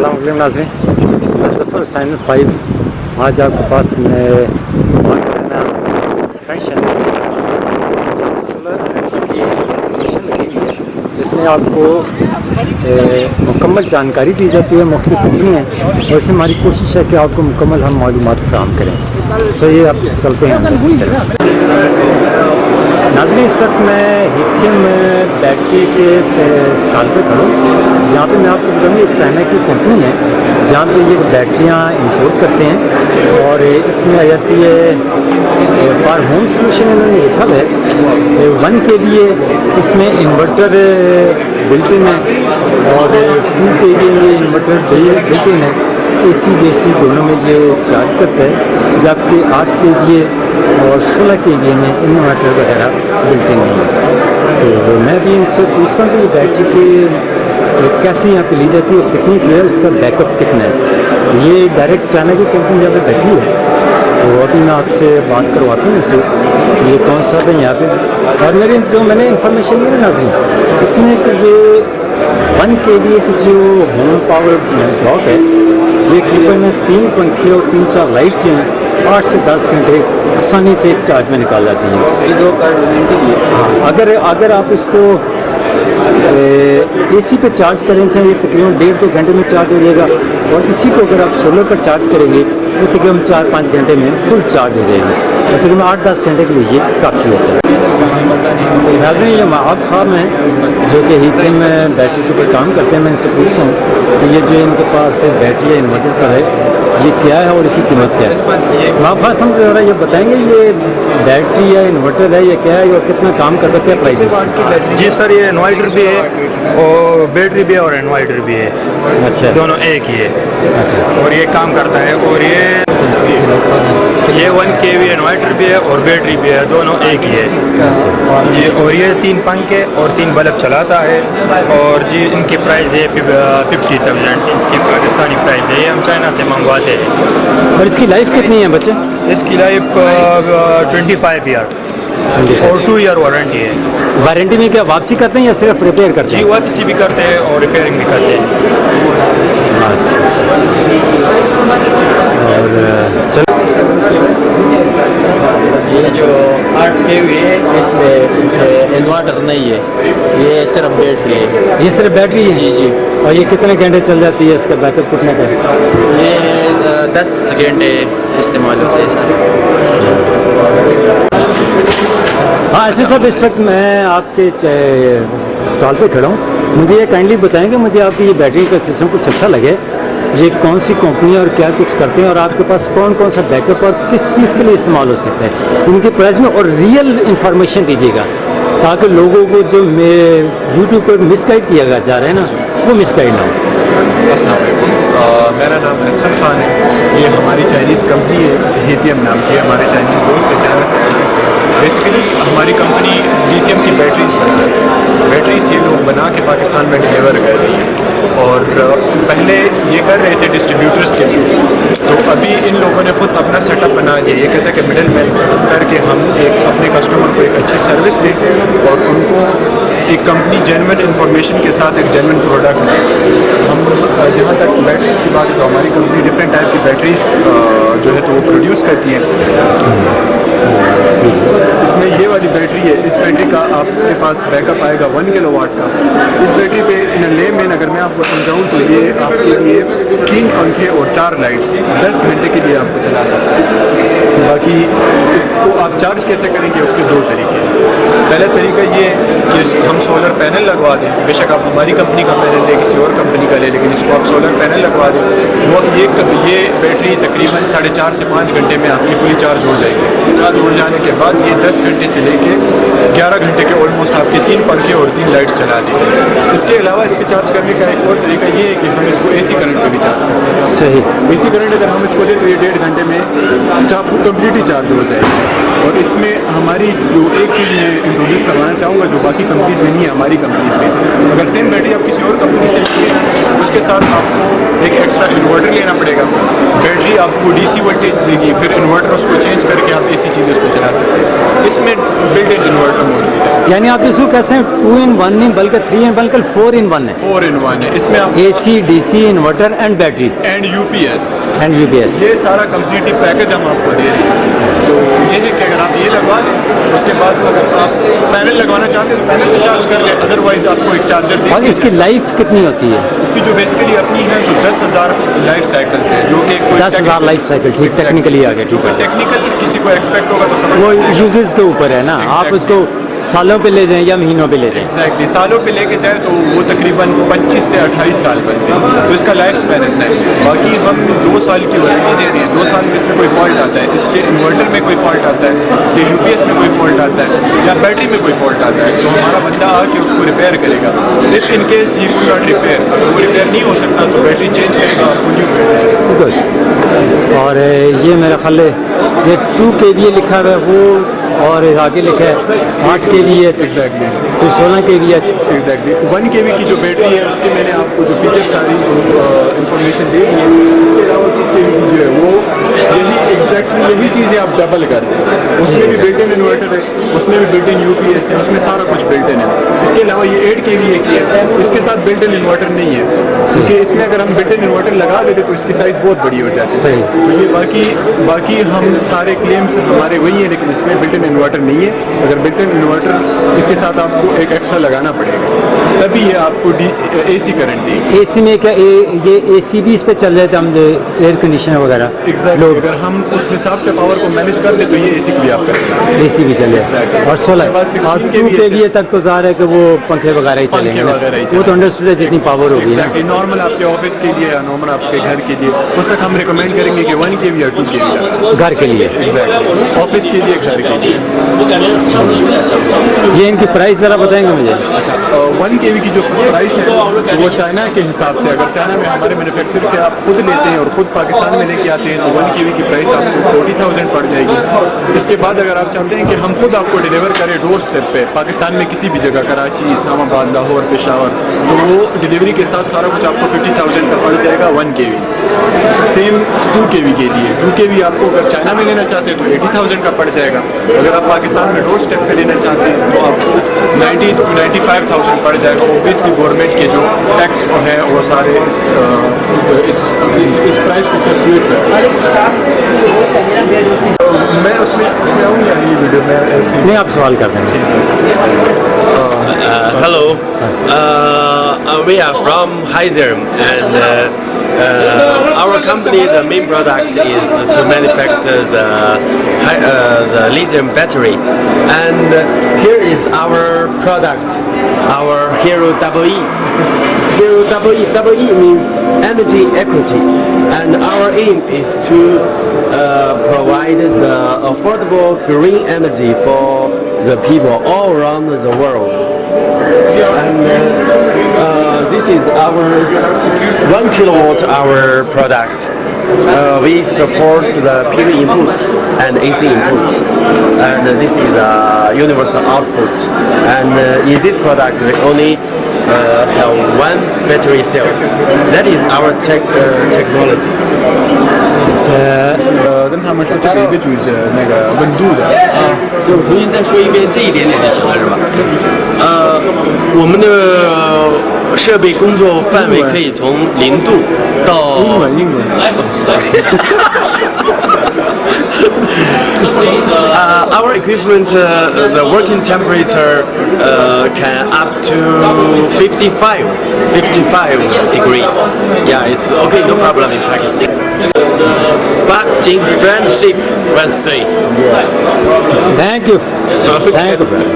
अस्सलाम वालेकुम नाज़रीन, ज़फ़र हुसैन 5 आज आपके पास मार्चाना फ्रेश सोलर एनर्जी की इंस्टॉलेशन लगी हुई है, जिसमें आपको मुकम्मल जानकारी दी जाती है। मुख्तलिफ कंपनी है, वैसे हमारी कोशिश है कि आपको मुकम्मल हम मालूमात फराहम करें। तो ये आप चलते हैं नाज़रीन। इस वक्त मैं लिथियम बैटरी के स्टॉल पे खड़ा हूँ। यहाँ पे मैं आपको बताऊँ ये चाइना की कंपनी है, जहाँ पे ये बैटरियाँ इंपोर्ट करते हैं और इसमें आ जाती है फॉर होम सोल्यूशन इन्होंने लिखा है 1 kVA इसमें इन्वर्टर बिल्ट इन है और 2 kVA में इन्वर्टर बिल्ट इन है। AC DC दोनों में ये चार्ज करता है, जबकि 8 kVA और 16 kVA में इन्वर्टर वगैरह बिल्ट इन नहीं है। तो मैं भी इनसे पूछता हूँ कि ये बैटरी की कैसे यहाँ पे ली जाती है, कितनी की है, उसका बैकअप कितना है। ये डायरेक्ट चाइना की कंपनी यहाँ पे बैठी है, तो अभी मैं आपसे बात करवाता हूँ इससे ये कौन सा है यहाँ पे। और मेरे जो मैंने इन्फॉर्मेशन ली ना इसमें कि ये 1 kVA की जो होम पावर ब्लॉक है, ये तकरीबन 3 पंखे और 3-4 लाइट्स हैं, 8 से 10 घंटे आसानी से एक चार्ज में निकाल जाती हैं। हाँ, अगर आप इसको AC पे चार्ज करें से ये तकरीबन 1.5-2 घंटे में चार्ज हो जाएगा, और इसी को अगर आप सोलर पर चार्ज करेंगे तो तकरीबन 4-5 घंटे में फुल चार्ज हो जाएगी, और तकरीबन 8-10 घंटे के लिए ये काफ़ी होता है। नाज़रीन ये महाब खाम है जो कि लिथियम में बैटरी के ऊपर काम करते हैं। मैं इनसे पूछता हूँ कि ये जो इनके पास बैटरी है इन्वर्टर पर है, ये क्या है और इसकी कीमत क्या है। महाब खाम समझ ज़रा ये बताएंगे ये बैटरी या इन्वर्टर है, ये क्या है और कितना काम करता है, क्या प्राइस है? जी सर, ये इन्वर्टर भी है और बैटरी भी है और इन्वर्टर भी है। अच्छा, दोनों एक ही है। अच्छा, और ये काम करता है, और ये 1 kVA इन्वर्टर भी है और बैटरी भी है, दोनों एक ही है जी। और ये 3 पंखे और 3 बल्ब चलाता है, और जी इनकी प्राइस है 50,000। इसकी पाकिस्तानी प्राइस है, ये हम चाइना से मंगवाते हैं। और इसकी लाइफ कितनी है बच्चे? इसकी लाइफ 25 ईयर और 2 ईयर वारंटी है। वारंटी में क्या वापसी करते हैं या सिर्फ रिपेयर करते जी हैं? वापसी भी करते हैं और रिपेयरिंग भी करते हैं। अच्छा, और चलो ये जो 8 kVA है इसमें इन्वर्टर नहीं है, ये सिर्फ बैटरी है। ये सिर्फ बैटरी है? जी जी। और ये कितने घंटे चल जाती है, इसका बैकअप कितने का है? ये 10 घंटे इस्तेमाल होते हैं सर। हाँ ऐसे सब इस वक्त मैं आपके स्टॉल पे खड़ा हूँ। मुझे ये काइंडली बताएंगे, मुझे आपकी ये बैटरी का सिस्टम कुछ अच्छा लगे, ये कौन सी कंपनी और क्या कुछ करते हैं, और आपके पास कौन कौन सा बैकअप और किस चीज़ के लिए इस्तेमाल हो सकता है, इनके प्राइस में और रियल इन्फॉर्मेशन दीजिएगा, ताकि लोगों को जो यूट्यूब पर मिसगाइड किया जा रहा है ना, वो मिसगाइड ना हो। अस्सलाम वालेकुम, मेरा नाम अहसन खान है। ये हमारी चाइनीज़ कंपनी है, लिथियम नाम की, हमारे चाइनीज़ दोस्त है चाइना से। बेसिकली हमारी कंपनी लिथियम की बैटरीज बनाती है। बैटरीज ये लोग बना के पाकिस्तान में डिलीवर कर रही है, और पहले ये कर रहे थे डिस्ट्रीब्यूटर्स के लिए, तो अभी इन लोगों ने ख़ुद अपना सेटअप बना लिया। ये कहते हैं कि मिडिल मैन करके हम एक अपने कस्टमर को एक अच्छी सर्विस दें और उनको एक कंपनी जेन्युइन इंफॉर्मेशन के साथ एक जेन्युइन प्रोडक्ट दें। हम जहाँ तक बैटरीज की बात है तो हमारी कंपनी डिफरेंट टाइप की बैटरीज जो है तो वो प्रोड्यूस करती है। इसमें ये वाली बैटरी है, इस बैटरी का आपके पास बैकअप आएगा 1 किलोवाट का। इस बैटरी पे इन ले में अगर मैं आपको समझाऊँ तो ये आपके लिए 3 पंखे और 4 लाइट्स 10 घंटे के लिए आपको चला सकते हैं। बाकी इसको आप चार्ज कैसे करेंगे उसके 2 तरीके हैं। पहला तरीका ये कि हम सोलर पैनल लगवा दें, बेशक आप हमारी कंपनी का पैनल लें, किसी और कंपनी का ले, लेकिन इसको आप सोलर पैनल लगवा दें, वो ये बैटरी तकरीबन 4.5 से 5 घंटे में आपकी फुली चार्ज हो जाएगी। चार्ज हो जाने के बाद ये 10 घंटे से लेके 11 घंटे के ऑलमोस्ट आपके 3 पंखे और 3 लाइट्स चला देंगे। इसके अलावा इसके चार्ज करने का एक और तरीका ये है कि हम इसको AC करंट पे भी चार्ज कर सकते हैं। सही। AC करंट अगर हम इसको लें तो ये 1.5 घंटे में कम्प्लीटली चार्ज हो जाएगी। और इसमें हमारी जो एक चीज़ मैं इंट्रोड्यूस करवाना चाहूँगा जो बाकी कंपनीज़ में नहीं है, हमारी कंपनीज़ में, अगर सेम बैटरी आप किसी और कंपनी से लेंगे उसके साथ आपको एक एक्स्ट्रा इन्वर्टर लेना पड़ेगा। बैटरी आपको DC वोल्टेज देगी, फिर इन्वर्टर उसको चेंज करके आप ऐसी चीज़ें उस पर चला सकते हैं। इसमें बिल्ट इन इन्वर्टर मौजूद है। यानी आप इसको कैसे 2 in 1 नहीं बल्कि 3 in बल्कि 4 in 1 है। 4 in 1 है। इसमें आप AC DC inverter and battery and UPS, and UPS। ये सारा कंप्लीट पैकेज हम आपको दे रहे हैं। तो ये है कि अगर आप ये लगवा लें, उसके बाद अगर आप पैनल लगवाना चाहते हैं तो पैनल से चार्ज कर लें, अदरवाइज आपको एक चार्जर दे और इसकी लाइफ कितनी होती है? इसकी जो बेसिकली अपनी है तो 10,000 लाइफ साइकिल है, जो कि 10,000 लाइफ साइकिल, ठीक, टेक्निकली आ गया, ठीक है। टेक्निकल किसी को एक्सपेक्ट होगा तो समझ वो यूजेस के ऊपर है ना, आप Exactly. उसको सालों पे ले जाएं या महीनों पे ले जाएं। एग्जैक्टली सालों पे लेके जाए तो वो तकरीबन 25 से 28 साल बनते हैं, तो इसका लाइफ स्पैन इतना है। बाकी हम 2 साल की वारंटी दे रहे हैं। 2 साल में इसमें कोई फॉल्ट आता है, इसके इन्वर्टर में कोई फॉल्ट आता है, इसके UPS में कोई फॉल्ट आता है या बैटरी में कोई फॉल्ट आता है, तो हमारा बंदा आके उसको रिपेयर करेगा। If in case he could not repair, अगर वो रिपेयर नहीं हो सकता तो बैटरी चेंज करेगा, आपको न्यू बैटरी। गुड। और ये मेरा ख्याल है ये 2 kVA लिखा हुआ है वो, और आगे लिखा है 8 kVA, एग्जैक्टली फिर 16 kVA। एग्जैक्टली 1 kV की जो बैटरी है उसकी मैंने आपको जो फीचर सारी इंफॉर्मेशन दे दी है। इसके अलावा 2 kV की जो है वो यही चीज़ें आप डबल कर दें। उसमें भी बिल्ट इन इन्वर्टर है, उसमें भी बिल्ट इन UPS है, उसमें सारा कुछ बिल्ट इन है। इसके अलावा ये 8 kVA की है, इसके साथ बिल्ट इन इन्वर्टर नहीं है, क्योंकि इसमें अगर हम बिल्ट इन इन्वर्टर लगा देते तो इसकी साइज़ बहुत बड़ी हो जाती है। सही। तो ये बाकी हम सारे क्लेम्स हमारे वही है, लेकिन इसमें बिल्ट इन इन्वर्टर नहीं है। अगर बिल्ट इन इन्वर्टर इसके साथ आपको एक एक्स्ट्रा लगाना पड़ेगा, तभी ये आपको AC करंट देगी। AC में क्या ये AC भी इस पे चल जाता है, हम एयर कंडीशनर वगैरह एग्जैक्टली अगर हम उस हिसाब से पावर को मैनेज कर ले तो ये AC भी आप कर सकते हैं। AC भी चले। Exactly. और 16 उसके बाद 16 और 2 kVA kVA तक तो ज़ाहिर है कि वो पंखे वगैरह ही चलेंगे ना। वगैरह ही वो तो अंडरस्टूड है जितनी पावर होगी ना। एग्जैक्टली नॉर्मल आपके ऑफिस के लिए या नॉर्मल आपके घर के लिए उस तक हम रिकमेंड करेंगे कि 1 kV या 2 kV लगाएं। घर के लिए। एग्जैक्टली ऑफिस के लिए, घर के लिए। ये इनकी प्राइस ज़रा बताएंगे मुझे? अच्छा 1 kV की जो प्राइस है वो चाइना के हिसाब से, अगर चाइना में हमारे मैन्युफैक्चर से आप खुद लेते हैं और खुद पाकिस्तान में लेके आते हैं तो 1 kV की प्राइस आपको 40,000 पड़ जाएगी। इसके बाद अगर आप चाहते हैं कि हम खुद आपको डिलीवर करें डोर स्टेप पे पाकिस्तान में किसी भी जगह, कराची, इस्लामाबाद, लाहौर, पेशावर, तो वो डिलीवरी के साथ सारा कुछ आपको 50,000 का पड़ जाएगा 1 kV। सेम 2 kV के लिए 2 kV आपको अगर चाइना में लेना चाहते हैं तो 80,000 का पड़ जाएगा। अगर आप पाकिस्तान में डोर स्टेप पे लेना चाहते हैं तो आपको 90 to 95,000 पड़ जाएगा। ओबियसली गवर्नमेंट के जो टैक्स है वो सारे इस प्राइस को फ्लक्चुएट करते हैं। मैं उसमें आऊँगा ये वीडियो में ऐसे नहीं, आप सवाल कर देंगे। Hello, we are from Hyzer, and our company, the main product is to manufacture the lithium battery. And here is our product, our Hero EE. Hero EE means energy equity, and our aim is to provide the affordable green energy for the people all around the world. And this is our 1 kilowatt hour product. We support the PV input and AC input, and this is a universal output. And in this product, we only have 1 battery cells. That is our technology. 跟他们说这个一个就是那个温度的。所以我重新再说一遍这一点点就行了，是吧？我们的设备工作范围可以从0度到英文。Our equipment, the working temperature can up to 55 degree. Yeah, it's okay, no problem in Pakistan. But in friendship, let's say. Thank you. Thank you, brother.